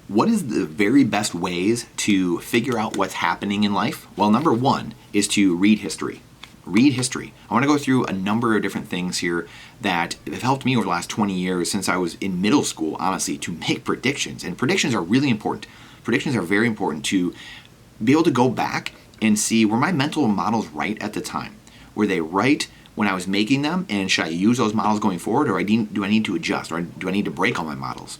What is the very best ways to figure out what's happening in life? Well, number one is to read history. Read history. I want to go through a number of different things here that have helped me over the last 20 years since I was in middle school, honestly, to make predictions. And predictions are really important. Predictions are very important to be able to go back and see, were my mental models right at the time? Were they right when I was making them? And should I use those models going forward, or do I need to adjust, or do I need to break all my models?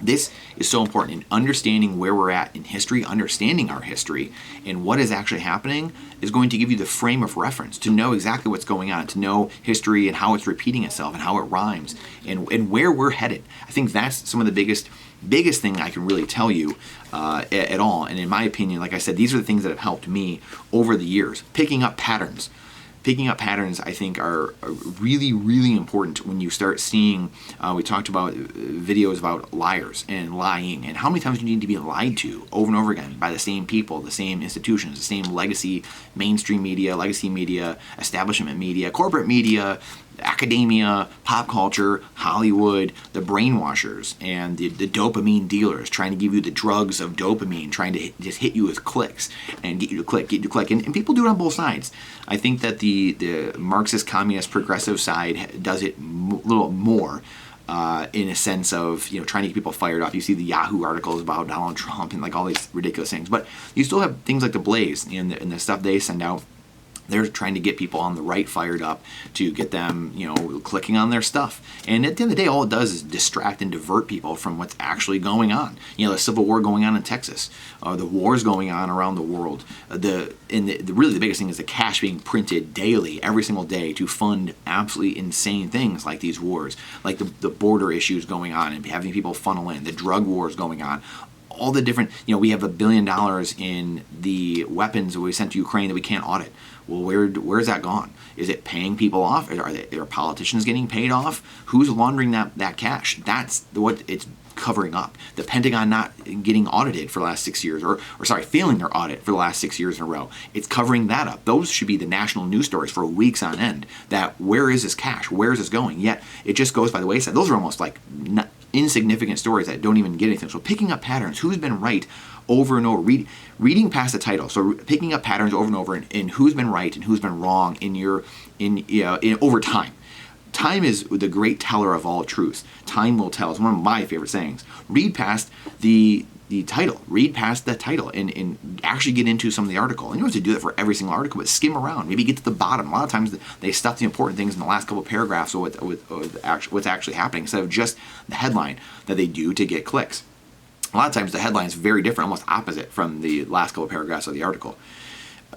This is so important in understanding where we're at in history, understanding our history, and what is actually happening is going to give you the frame of reference to know exactly what's going on, to know history and how it's repeating itself and how it rhymes and where we're headed. I think that's some of the biggest thing I can really tell you at all. And in my opinion, like I said, these are the things that have helped me over the years. Picking up patterns. Picking up patterns, I think, are really, really important when you start seeing, we talked about videos about liars and lying, and how many times you need to be lied to over and over again by the same people, the same institutions, the same legacy, mainstream media, legacy media, establishment media, corporate media, academia, pop culture, Hollywood, the brainwashers, and the dopamine dealers trying to give you the drugs of dopamine, trying to just hit you with clicks and get you to click, and people do it on both sides. I think that the Marxist, communist, progressive side does it a little more. In a sense of, trying to get people fired up. You see the Yahoo articles about Donald Trump and like all these ridiculous things, but you still have things like the Blaze and the stuff they send out. They're trying to get people on the right fired up to get them, clicking on their stuff. And at the end of the day, all it does is distract and divert people from what's actually going on. The civil war going on in Texas, the wars going on around the world. Really the biggest thing is the cash being printed daily, every single day, to fund absolutely insane things like these wars, like the border issues going on and having people funnel in, the drug wars going on. All the different, we have $1 billion in the weapons that we sent to Ukraine that we can't audit. Well, where's that gone? Is it paying people off? Are politicians getting paid off? Who's laundering that cash? That's what it's covering up. The Pentagon not getting audited for the last 6 years, or failing their audit for the last 6 years in a row. It's covering that up. Those should be the national news stories for weeks on end. That where is this cash? Where is this going? Yet it just goes by the wayside. Those are almost like insignificant stories that don't even get anything. So picking up patterns, who's been right over and over, reading past the title. So picking up patterns over and over in who's been right and who's been wrong in over time. Time is the great teller of all truths. Time will tell. It's one of my favorite sayings. Read past the title. Read past the title and actually get into some of the article. And you don't have to do that for every single article, but skim around. Maybe get to the bottom. A lot of times they stuff the important things in the last couple of paragraphs with what's actually happening instead of just the headline that they do to get clicks. A lot of times the headline is very different, almost opposite from the last couple of paragraphs of the article.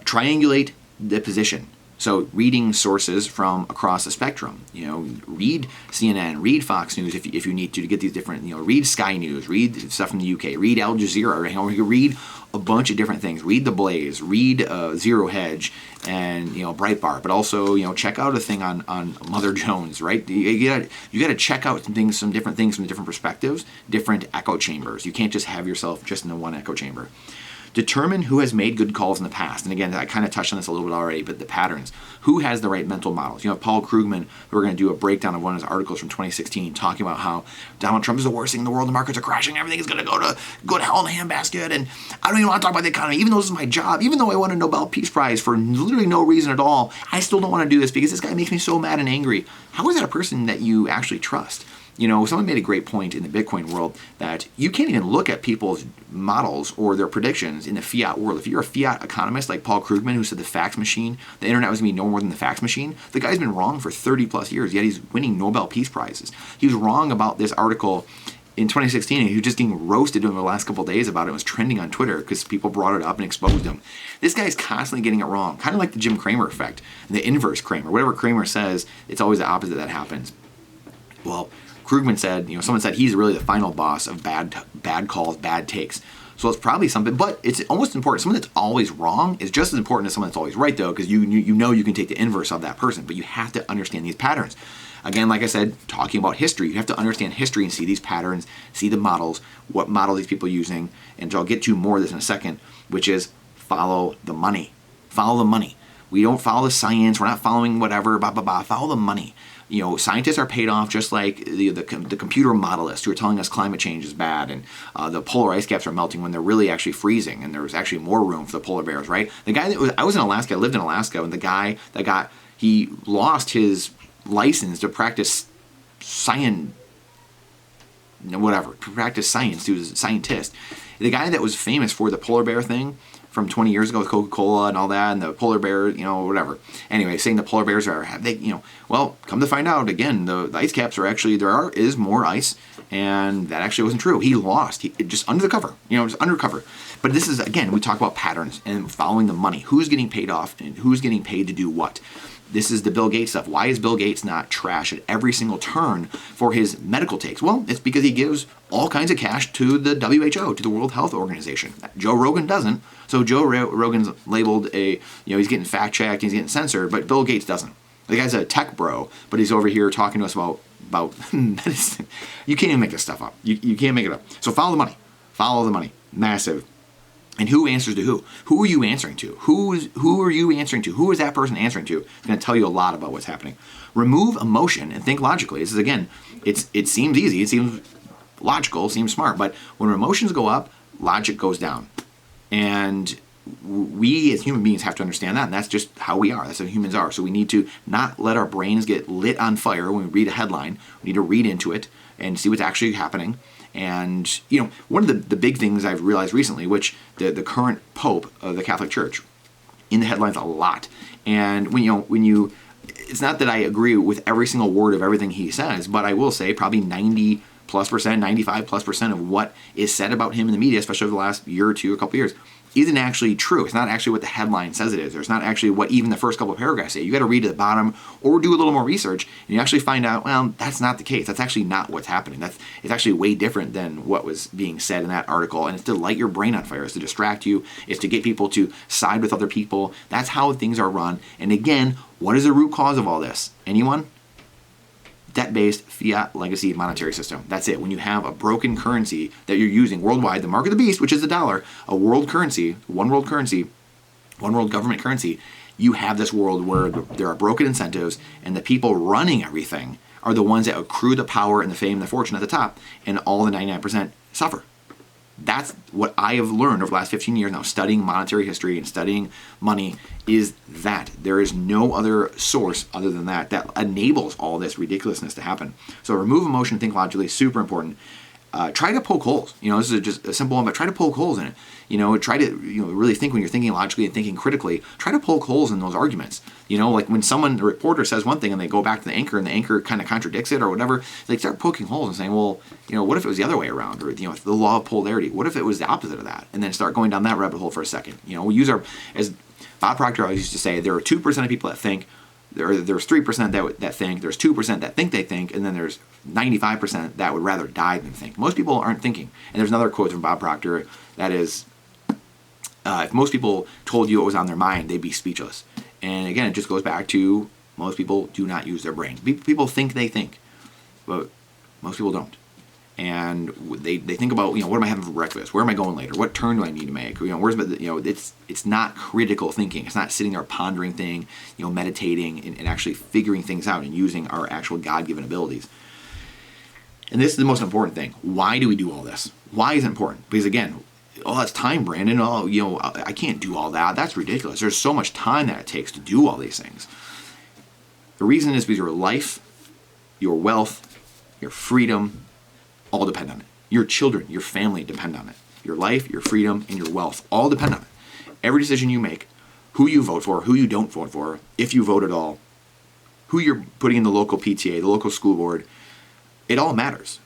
Triangulate the position. So reading sources from across the spectrum, read CNN, read Fox News if you need to get these different, read Sky News, read stuff from the UK, read Al Jazeera, read a bunch of different things. Read The Blaze, read Zero Hedge, and Breitbart, but also check out a thing on Mother Jones, right? You got to check out some different things from different perspectives, different echo chambers. You can't just have yourself just in the one echo chamber. Determine who has made good calls in the past. And again, I kind of touched on this a little bit already, but the patterns. Who has the right mental models? Paul Krugman, who we're going to do a breakdown of one of his articles from 2016, talking about how Donald Trump is the worst thing in the world, the markets are crashing, everything is going to go to hell in a handbasket, and I don't even want to talk about the economy, even though this is my job, even though I won a Nobel Peace Prize for literally no reason at all, I still don't want to do this because this guy makes me so mad and angry. How is that a person that you actually trust? Someone made a great point in the Bitcoin world that you can't even look at people's models or their predictions in the fiat world. If you're a fiat economist like Paul Krugman, who said the internet was going to be no more than the fax machine, the guy's been wrong for 30 plus years, yet he's winning Nobel Peace Prizes. He was wrong about this article in 2016, and he was just getting roasted over the last couple of days about it. It was trending on Twitter because people brought it up and exposed him. This guy's constantly getting it wrong, kind of like the Jim Cramer effect, the inverse Cramer. Whatever Cramer says, it's always the opposite that happens. Well, Krugman said, someone said he's really the final boss of bad calls, bad takes. So it's probably something, but it's almost important. Someone that's always wrong is just as important as someone that's always right, though, because you can take the inverse of that person, but you have to understand these patterns. Again, like I said, talking about history, you have to understand history and see these patterns, see the models, what model these people are using, and I'll get to more of this in a second, which is follow the money. Follow the money. We don't follow the science. We're not following whatever, follow the money. Scientists are paid off just like the computer modelists who are telling us climate change is bad, and the polar ice caps are melting when they're really actually freezing, and there's actually more room for the polar bears, right? The guy I was in Alaska, I lived in Alaska, and the guy he lost his license to practice science. To practice science. He was a scientist. The guy that was famous for the polar bear thing from 20 years ago with Coca-Cola and all that, and the polar bear, whatever. Anyway, saying the polar bears well, come to find out, again, the ice caps are actually, is more ice, and that actually wasn't true. He lost, just under the cover, just undercover. But this is, again, we talk about patterns and following the money. Who's getting paid off and who's getting paid to do what? This is the Bill Gates stuff. Why is Bill Gates not trash at every single turn for his medical takes? Well, it's because he gives all kinds of cash to the WHO, to the World Health Organization. Joe Rogan doesn't. So Joe Rogan's labeled he's getting fact-checked, he's getting censored, but Bill Gates doesn't. The guy's a tech bro, but he's over here talking to us about medicine. You can't even make this stuff up. You can't make it up. So follow the money. Follow the money. Massive. And who answers to who? Who are you answering to? Who are you answering to? Who is that person answering to? It's going to tell you a lot about what's happening. Remove emotion and think logically. This is, again, it seems easy. It seems logical, seems smart. But when emotions go up, logic goes down. And we as human beings have to understand that. And that's just how we are. That's how humans are. So we need to not let our brains get lit on fire when we read a headline. We need to read into it and see what's actually happening. And, one of the big things I've realized recently, which the current Pope of the Catholic Church, in the headlines a lot. And when you, it's not that I agree with every single word of everything he says, but I will say probably 90+%, 95+% of what is said about him in the media, especially over the last year or two, a couple years, isn't actually true. It's not actually what the headline says it is. Or it's not actually what even the first couple of paragraphs say. You got to read to the bottom or do a little more research, and you actually find out, well, that's not the case. That's actually not what's happening. It's actually way different than what was being said in that article, and it's to light your brain on fire. It's to distract you. It's to get people to side with other people. That's how things are run. And again, what is the root cause of all this? Anyone? Debt-based fiat legacy monetary system. That's it. When you have a broken currency that you're using worldwide, the mark of the beast, which is the dollar, a world currency, one world government currency, you have this world where there are broken incentives, and the people running everything are the ones that accrue the power and the fame and the fortune at the top, and all the 99% suffer. That's what I have learned over the last 15 years now, studying monetary history and studying money, is that there is no other source other than that enables all this ridiculousness to happen. So remove emotion, think logically, super important. Try to poke holes. This is just a simple one, but try to poke holes in it. Try to really think when you're thinking logically and thinking critically. Try to poke holes in those arguments. Like when a reporter says one thing and they go back to the anchor and the anchor kind of contradicts it or whatever, they start poking holes and saying, well, what if it was the other way around? Or, the law of polarity. What if it was the opposite of that? And then start going down that rabbit hole for a second. We use as Bob Proctor always used to say, there are 2% of people that think, there's 3% that think, there's 2% that think they think, and then there's 95% that would rather die than think. Most people aren't thinking. And there's another quote from Bob Proctor that is, if most people told you what was on their mind, they'd be speechless. And again, it just goes back to most people do not use their brain. People think they think, but most people don't. And they think about, what am I having for breakfast? Where am I going later? What turn do I need to make? It's not critical thinking. It's not sitting there pondering things, meditating and actually figuring things out and using our actual God-given abilities. And this is the most important thing. Why do we do all this? Why is it important? Because again, that's time, Brandon. I can't do all that. That's ridiculous. There's so much time that it takes to do all these things. The reason is because your life, your wealth, your freedom, all depend on it. Your children, your family depend on it. Your life, your freedom, and your wealth all depend on it. Every decision you make, who you vote for, who you don't vote for, if you vote at all, who you're putting in the local PTA, the local school board, it all matters.